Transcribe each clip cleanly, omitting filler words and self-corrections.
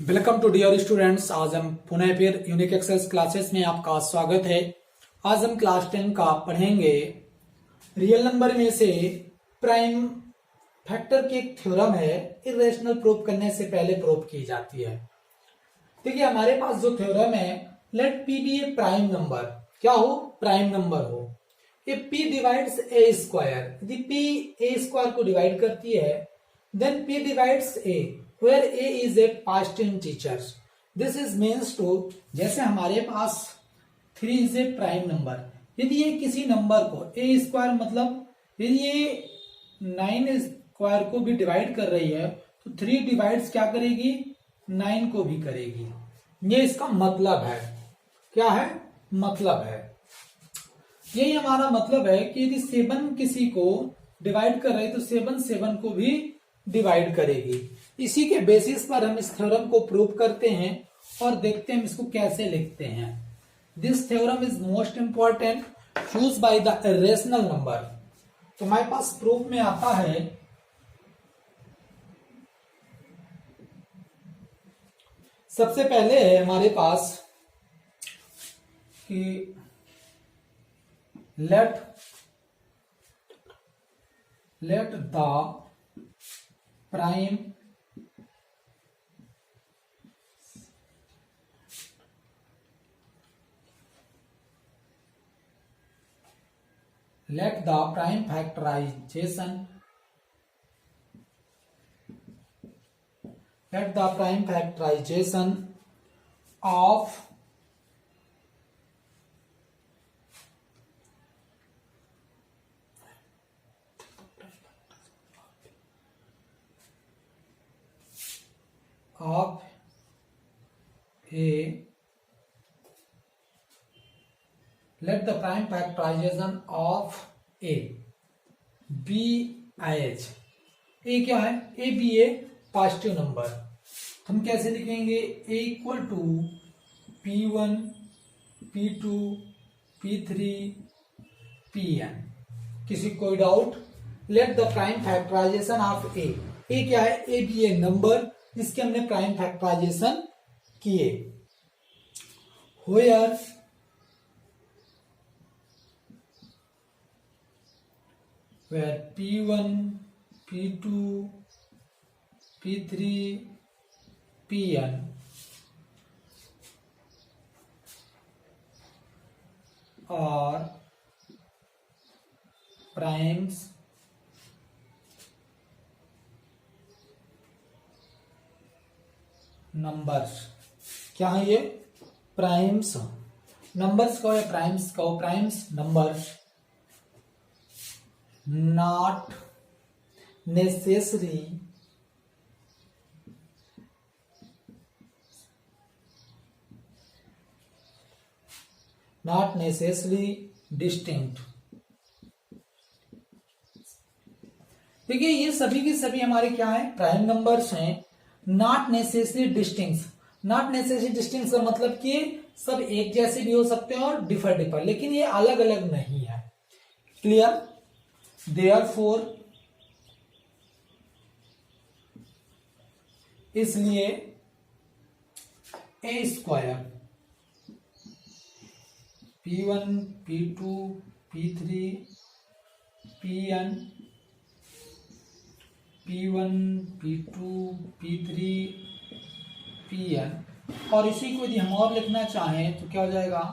Welcome to dear students. आज हम पुनः फिर यूनिक एक्सेस क्लासेस में आपका स्वागत है। आज हम क्लास 10 का पढ़ेंगे। रियल नंबर में से प्राइम फैक्टर की एक थ्योरम है, इरेशनल प्रूव करने से पहले प्रूव की जाती है। देखिए हमारे पास जो थ्योरम है, let p be a prime number, क्या हो, प्राइम नंबर हो। ये पी डिवाइड्स ए स्क्वायर, यदि पी ए स्क्वायर को डिवाइड करती है, then p divides a where a is a past tense teacher. This is means to, जैसे हमारे पास 3 is a प्राइम नंबर, यदि ये किसी नंबर को a स्क्वायर मतलब यदि ये 9 स्क्वायर को भी डिवाइड कर रही है तो 3 डिवाइड्स क्या करेगी, 9 को भी करेगी। ये इसका मतलब है। क्या है मतलब है, यही हमारा मतलब है कि यदि 7 किसी को डिवाइड कर रहे तो 7 को भी डिवाइड करेगी। इसी के बेसिस पर हम इस थ्योरम को प्रूव करते हैं और देखते हैं हम इसको कैसे लिखते हैं। This theorem is most important choose by the irrational number. तो हमारे पास प्रूफ में आता है सबसे पहले है हमारे पास कि late the prime let the prime factorization of a let the prime factorization of a be h। a क्या है, a be a positive number. हम कैसे लिखेंगे, a equal to p1 p2 p3 pn। किसी कोई doubt? Let the prime factorization of a। a क्या है, a be a number जिसके हमने प्राइम फैक्टराइजेशन किए। Where p1 p2 p3 pn और प्राइम्स नंबर्स। क्या है ये, प्राइम्स नंबर्स कहो या प्राइम्स कहो, primes numbers not necessarily distinct। देखिए ये सभी के सभी हमारे क्या है, प्राइम नंबर्स हैं। Not necessary distinct, not necessary distinct का मतलब कि सब एक जैसे भी हो सकते हैं और डिफर, लेकिन ये अलग अलग नहीं है। क्लियर? Therefore इसलिए a square p1 p2 p3 pn p1 p2 p3 pn और इसी को यदि हम और लिखना चाहें तो क्या हो जाएगा,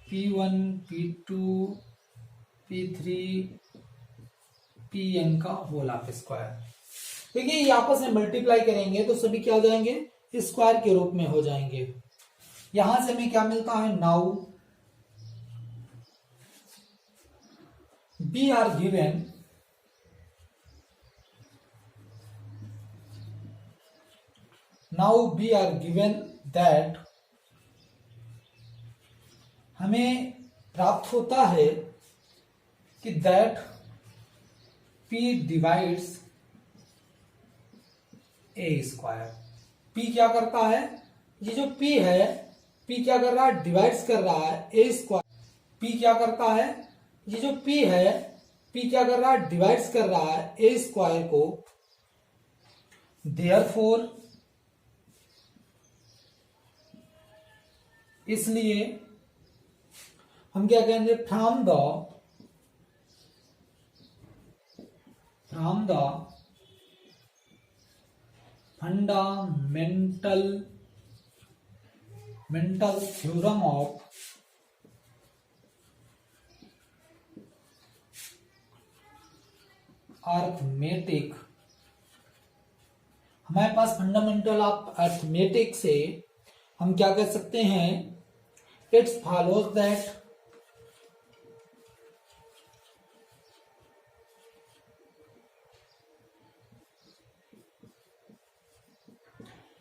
p1 p2 p3 pn का होल ऑफ स्क्वायर। देखिए ये आपस में मल्टीप्लाई करेंगे तो सभी क्या हो जाएंगे, स्क्वायर के रूप में हो जाएंगे। यहां से हमें क्या मिलता है, now we are given that हमें प्राप्त होता है कि that P divides a square. P क्या करता है, ये जो P है, P क्या कर रहा है, डिवाइड्स कर रहा है a स्क्वायर। P क्या करता है, ये जो P है, P क्या कर रहा है, डिवाइड्स कर रहा है a स्क्वायर को। देयरफॉर इसलिए हम क्या कहेंगे, from the fundamental theorem of arithmetic. हमारे पास फंडामेंटल ऑफ अर्थमेटिक से हम क्या कर सकते हैं, इट्स फॉलोज दैट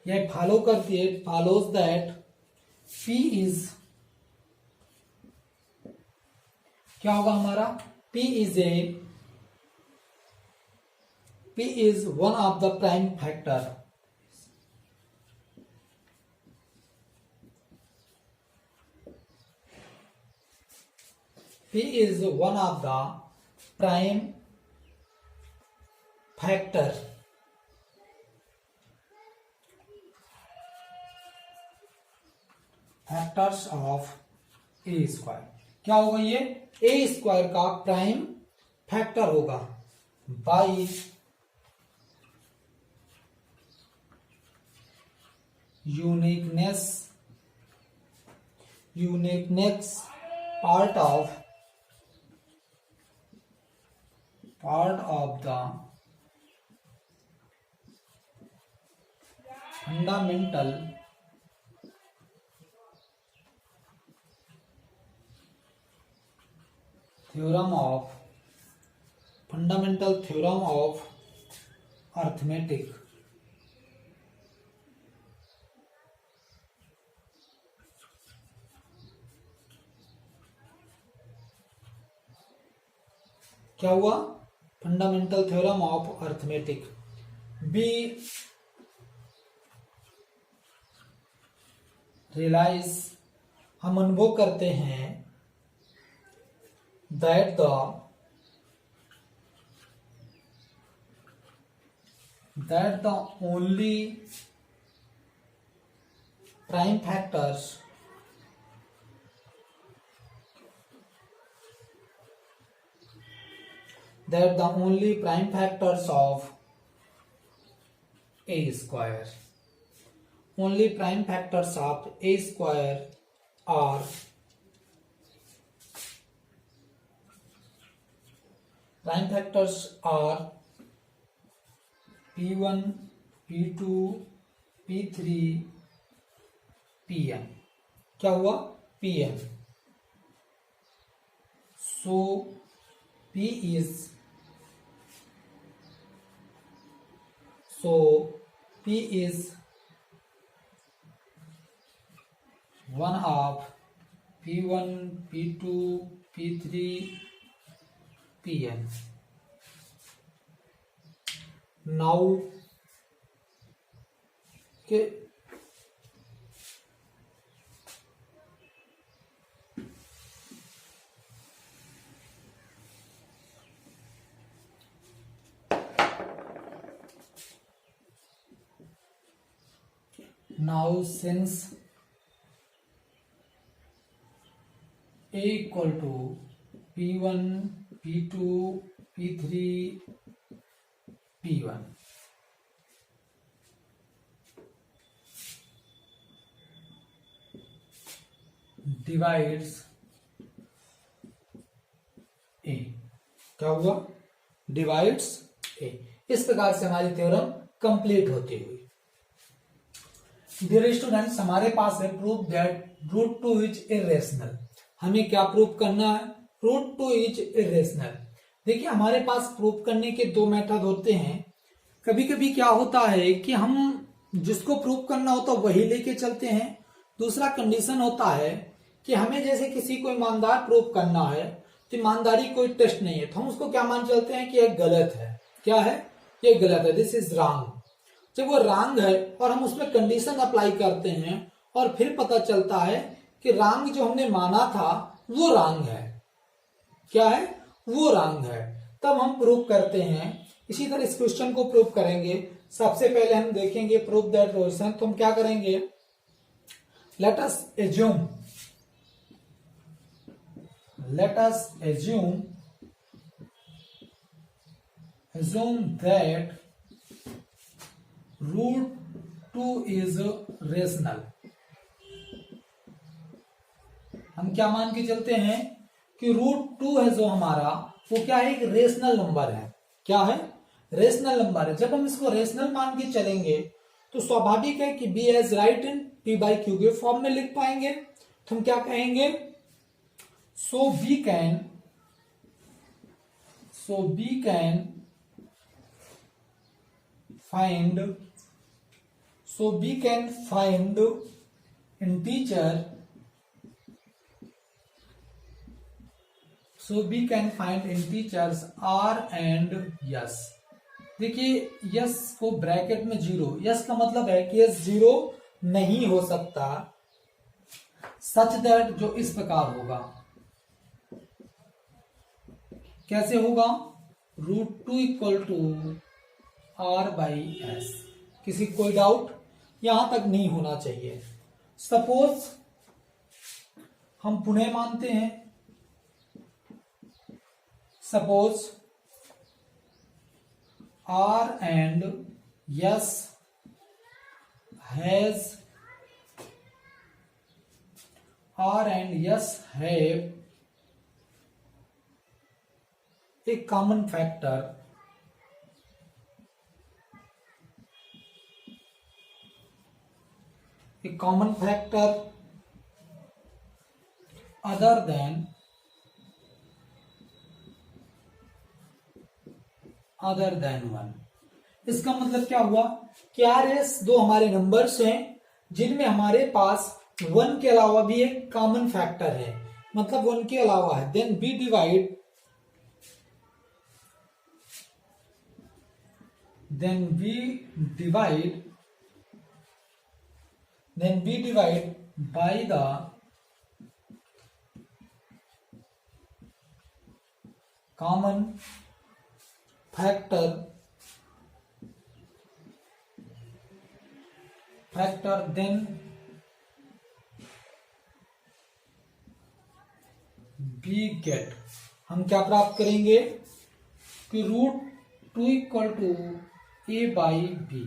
यह फॉलो करती है, फॉलोज दैट P इज, क्या होगा हमारा, P is one of the prime factor. P is one of the prime factors of A square. क्या होगा ये, A स्क्वायर का प्राइम फैक्टर होगा by uniqueness part of the fundamental theorem of arithmetic. क्या हुआ, fundamental theorem of arithmetic. We realise, हम अनुभव करते हैं that the only prime factors of A square are prime factors are P1, P2, P3, Pn। क्या हुआ, Pn। So P is one of P1, P2, P3, Pn। now के now since A equal to P1, P2, P3, P1, divides A। क्या हुआ, divides A। इस प्रकार से हमारी theorem complete होती हुई। डियर स्टूडेंट्स, हमारे पास है proof that root 2 is irrational. हमें क्या प्रूफ करना है, रूट 2 इज इरेशनल। देखिए, हमारे पास प्रूफ करने के दो मेथड होते हैं। कभी कभी क्या होता है कि हम जिसको प्रूफ करना होता है वही लेके चलते हैं। दूसरा कंडीशन होता है कि हमें जैसे किसी को ईमानदार प्रूफ करना है, तो ईमानदारी कोई टेस्ट नहीं है, तो हम उसको क्या मान चलते हैं कि यह गलत है। क्या है, ये गलत है, दिस इज रॉन्ग। जब वो रॉन्ग है और हम उसमें कंडीशन अप्लाई करते हैं और फिर पता चलता है कि रॉन्ग जो हमने माना था वो रॉन्ग है। क्या है, वो रॉन्ग है, तब हम प्रूव करते हैं। इसी तरह इस क्वेश्चन को प्रूव करेंगे। सबसे पहले हम देखेंगे प्रूफ दैट रोशन। तो हम क्या करेंगे, let us assume that root 2 is rational। हम क्या मान के चलते हैं कि रूट 2 है जो हमारा, वो क्या है, एक रेशनल नंबर है। क्या है? रेशनल नंबर है। जब हम इसको रेशनल मान के चलेंगे तो स्वाभाविक है कि b as right in p by q के फॉर्म में लिख पाएंगे। तो हम क्या कहेंगे, so b can find integer integers r and s। देखिए यस को ब्रैकेट में 0, यस का मतलब है कि यस 0 नहीं हो सकता, सच दैट जो इस प्रकार होगा। कैसे होगा? Root 2 equal to r by s. किसी कोई डाउट यहां तक नहीं होना चाहिए। सपोज हम पुनः मानते हैं, suppose R and S have a common factor other than 1। इसका मतलब क्या हुआ कि आर एस दो हमारे नंबर्स हैं जिनमें हमारे पास 1 के अलावा भी एक कॉमन फैक्टर है, मतलब 1 के अलावा है। Then we divide by the common factor then we get. हम क्या प्राप्त करेंगे कि root 2 equal to a by b.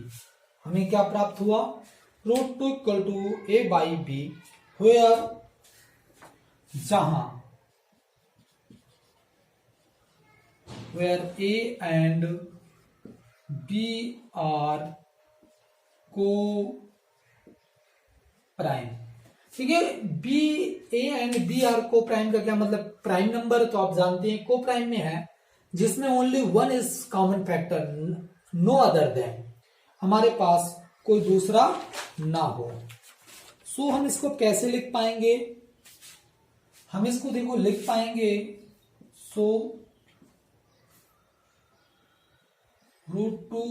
हमें क्या प्राप्त हुआ? Root 2 equal to a by b, where A and B are coprime. ठीक है, b a and b are coprime का क्या मतलब? प्राइम नंबर तो आप जानते हैं को प्राइम में है जिसमें only 1 is common factor, no other than, हमारे पास कोई दूसरा ना हो। सो हम इसको कैसे लिख पाएंगे? हम इसको देखो लिख पाएंगे, so root 2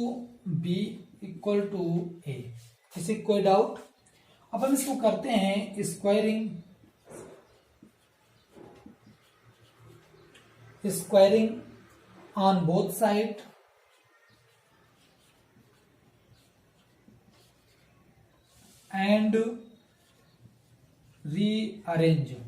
b equal to a. किसी कोई डाउट? अब हम इसको करते हैं squaring on both side, and rearranging.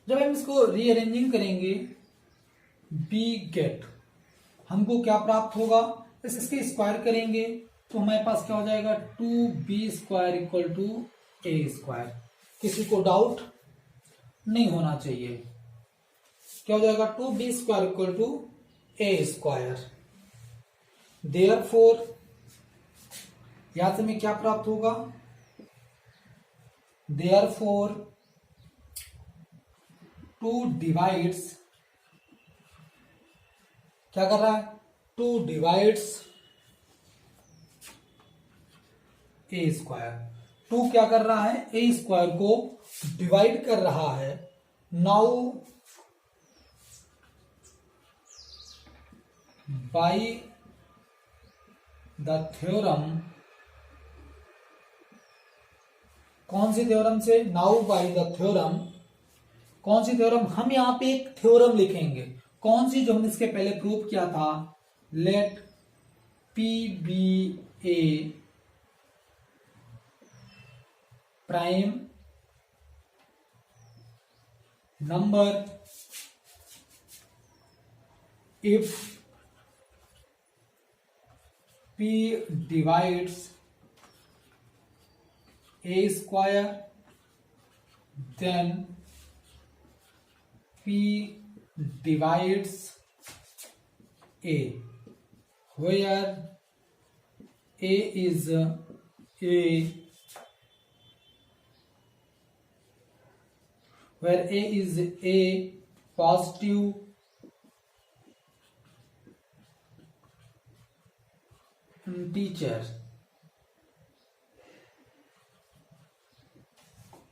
जब हम इसको रीअरेंजिंग करेंगे, बी गेट, हमको क्या प्राप्त होगा? इसके स्क्वायर करेंगे तो हमारे पास क्या हो जाएगा? 2b square equal to a square. किसी को डाउट नहीं होना चाहिए। क्या हो जाएगा? 2b square equal to a square. Therefore यहां से हमें क्या प्राप्त होगा? देयरफॉर 2 डिवाइड्स, क्या कर रहा है? 2 डिवाइड्स ए स्क्वायर। 2 क्या कर रहा है? ए स्क्वायर को डिवाइड कर रहा है। नाउ बाय द थ्योरम, कौन सी थ्योरम से? Now by the theorem. कौन सी थ्योरम? हम यहां पे एक थ्योरम लिखेंगे, कौन सी जो हमने इसके पहले प्रूव किया था, let P be a prime number if P divides a square, then P divides a, where a is a positive integer।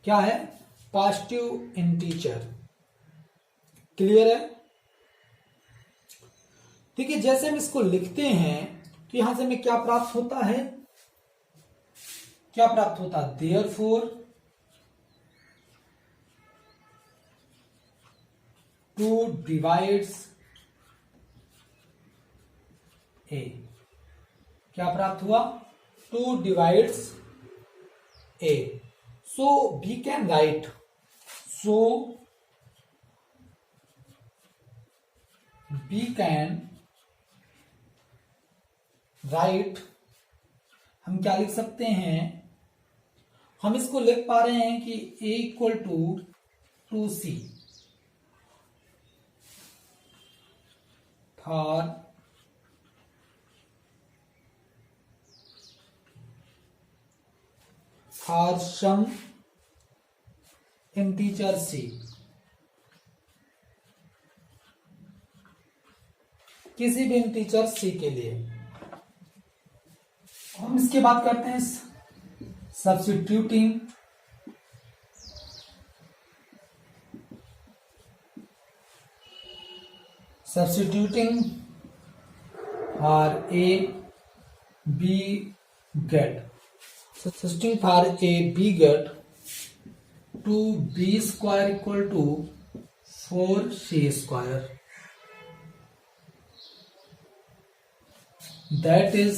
क्या है? Positive integer. क्लियर है? ठीक है, जैसे हम इसको लिखते हैं तो यहां से हमें क्या प्राप्त होता है? क्या प्राप्त होता है? Therefore 2 divides a। क्या प्राप्त हुआ? 2 divides a। So we can write, so we can write, हम क्या लिख सकते हैं? हम इसको लिख पा रहे हैं कि a equal to 2c for some integer c। किसी भी इंटीजर c के लिए हम इसके बाद करते हैं substituting. Substituting for a b get, substituting for a b get 2b square equal to 4c square, that is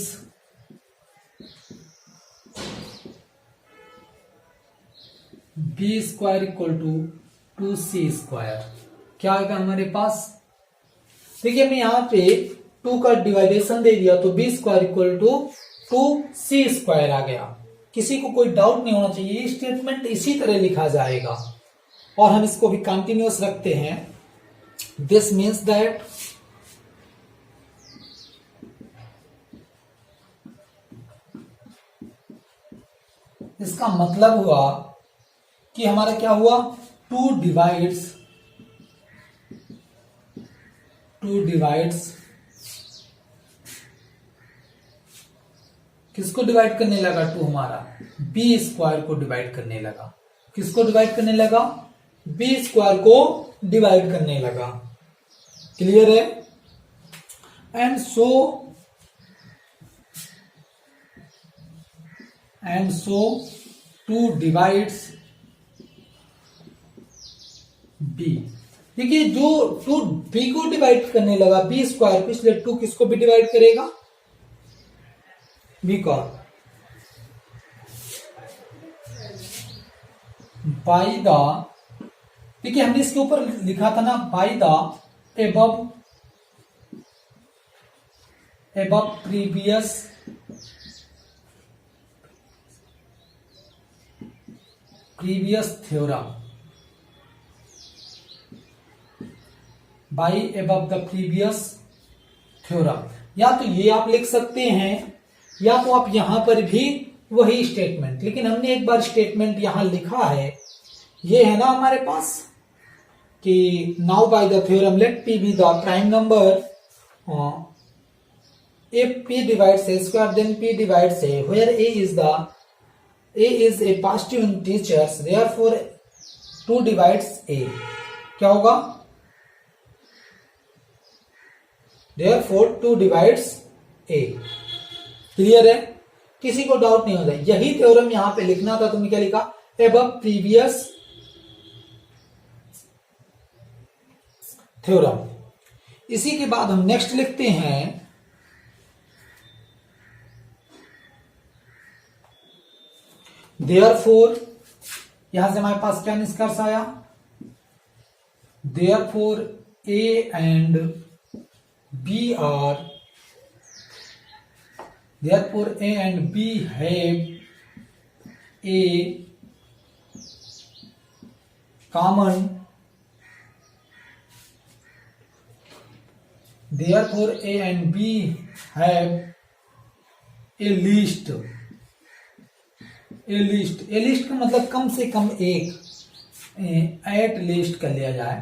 b square equal to 2c square। क्या आएगा हमारे पास? देखिए हमने यहां पे 2 का डिवाइडेशन दे दिया तो b square equal to 2c square आ गया। किसी को कोई डाउट नहीं होना चाहिए, ये स्टेटमेंट इसी तरह लिखा जाएगा और हम इसको भी कंटिन्यूअस रखते हैं। दिस मीन्स दैट इसका मतलब हुआ कि हमारा क्या हुआ? 2 डिवाइड्स किसको डिवाइड करने लगा? 2 हमारा b स्क्वायर को डिवाइड करने लगा। किसको डिवाइड करने लगा? b स्क्वायर को डिवाइड करने लगा। क्लियर है? And so 2 divides b। देखिए जो 2 b को डिवाइड करने लगा b स्क्वायर को, इसलिए 2 किसको भी डिवाइड करेगा? b को। बाई द, देखिए हमने इसके ऊपर लिखा था ना, by the above previous theorem, by above the previous theorem. या तो ये आप लिख सकते हैं या तो आप यहां पर भी वही स्टेटमेंट, लेकिन हमने एक बार स्टेटमेंट यहां लिखा है, ये है ना हमारे पास कि now by the theorem let p be the prime number if p divides a square then p divides a, where a is a positive integer, therefore 2 divides a। क्या होगा? therefore 2 divides a। क्लियर है? किसी को doubt नहीं होता। यही theorem यहां पे लिखना था, तुमने क्या लिखा? Above previous theorem. इसी के बाद हम नेक्स्ट लिखते हैं देयरफॉर, यहां से हमारे पास क्या निष्कर्ष आया, therefore a and b are, therefore a and b have a common, therefore A and B have a list, a list का मतलब कम से कम एक, at least कर लिया जाए,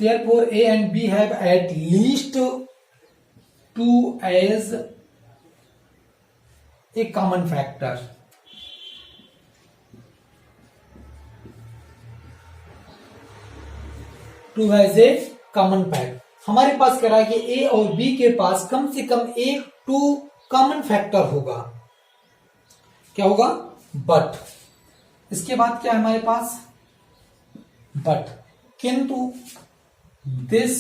therefore A and B have at least two as a common factor, two has a common factor. हमारे पास कह रहा है कि ए और बी के पास कम से कम एक टू कॉमन फैक्टर होगा, क्या होगा, बट, इसके बाद क्या है हमारे पास, बट, किंतु दिस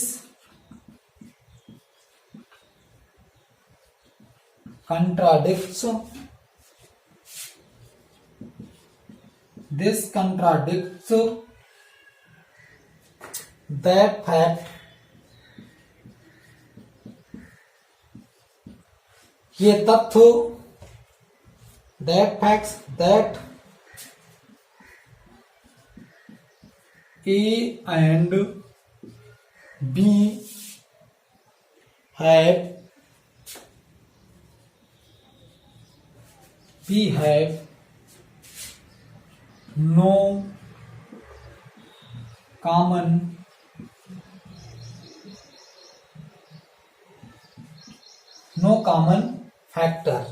contradicts that fact, ये तथ्य, that facts that A and B have no common factor,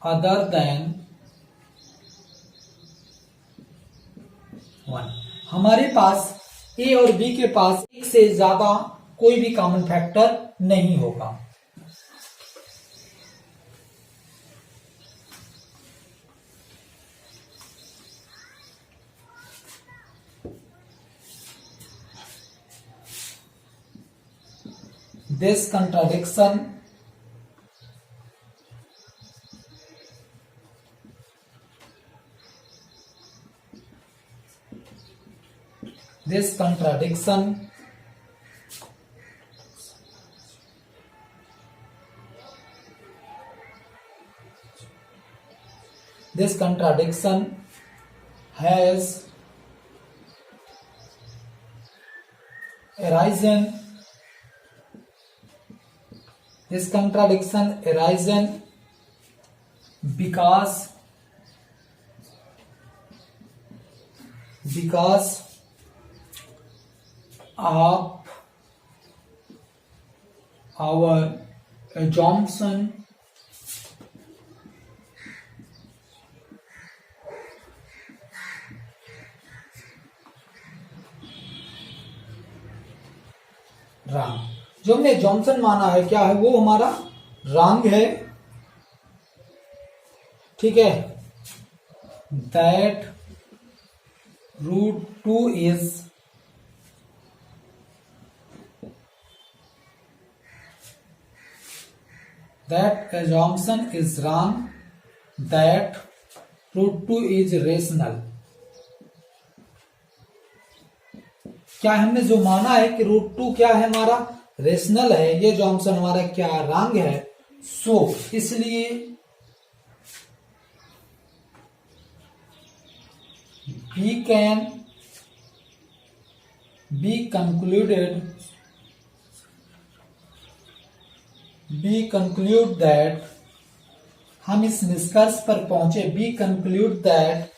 other than one. हमारे पास ए और बी के पास एक से ज्यादा कोई भी कॉमन फैक्टर नहीं होगा। This contradiction has arisen. This contradiction arisen because of our assumption wrong. जो हमने जॉनसन माना है क्या है, वो हमारा रॉन्ग है, ठीक है। That √2 is that assumption is wrong, that √2 is rational। क्या हमने जो माना है कि √2 क्या है हमारा रेशनल है, ये जो assumption हमारा क्या रॉन्ग है, सो इसलिए we can be conclude that, हम इस निष्कर्ष पर पहुंचे, we conclude that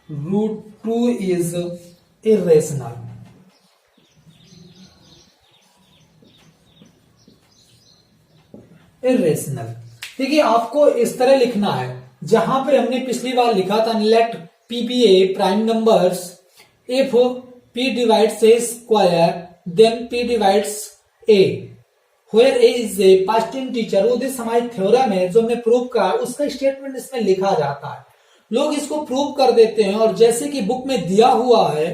√2 is irrational. देखिए आपको इस तरह लिखना है, जहां पे हमने पिछली बार लिखा था let p be a prime numbers if p divides a square then p divides a, Where A is a past tense teacher, वो दिस हमारी थ्योरम है जो हमने प्रूव करा, उसका स्टेटमेंट इसमें लिखा जाता है। लोग इसको प्रूव कर देते हैं और जैसे कि बुक में दिया हुआ है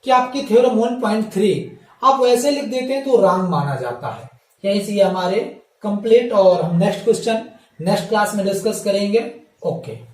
कि आपकी थ्योरम 1.3 आप वैसे लिख देते हैं तो रॉन्ग माना जाता है। यही से हमारे कंप्लीट और हम नेक्स्ट क्वेश्चन नेक्स्ट क्लास में डिस्कस करेंगे। ओके।